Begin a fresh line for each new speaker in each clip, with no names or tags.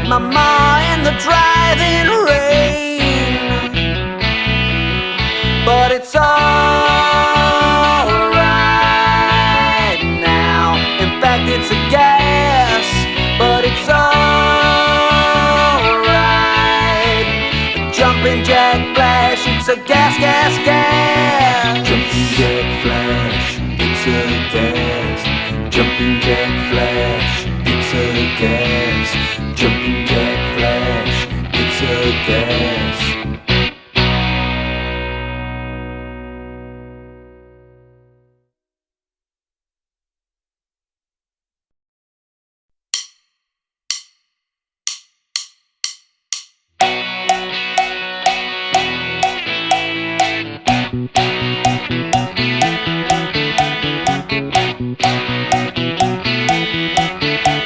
my ma in the driving rain. But it's alright now. In fact, it's a gas, but it's alright. Jumping jack flash, it's a gas, gas, gas.
Jumping jack flash, it's a gas. Jumping jack flash, it's a gas. Jumping jack flash, it's a gas.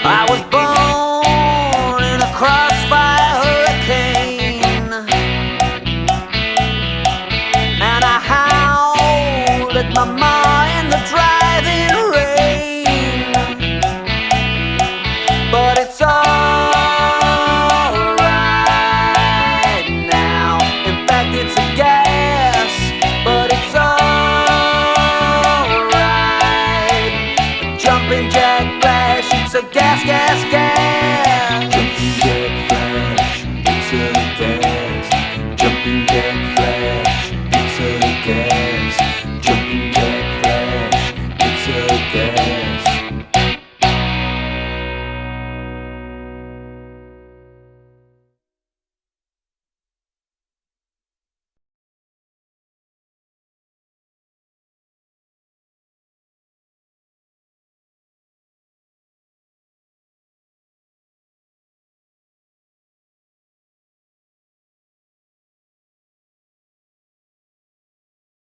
I was born in a crossfire hurricane, and I howled at my ma in the driving rain. But it's alright now. In fact, it's a gas, but it's alright. Jumping jack flash, it's a gas, gas, gas.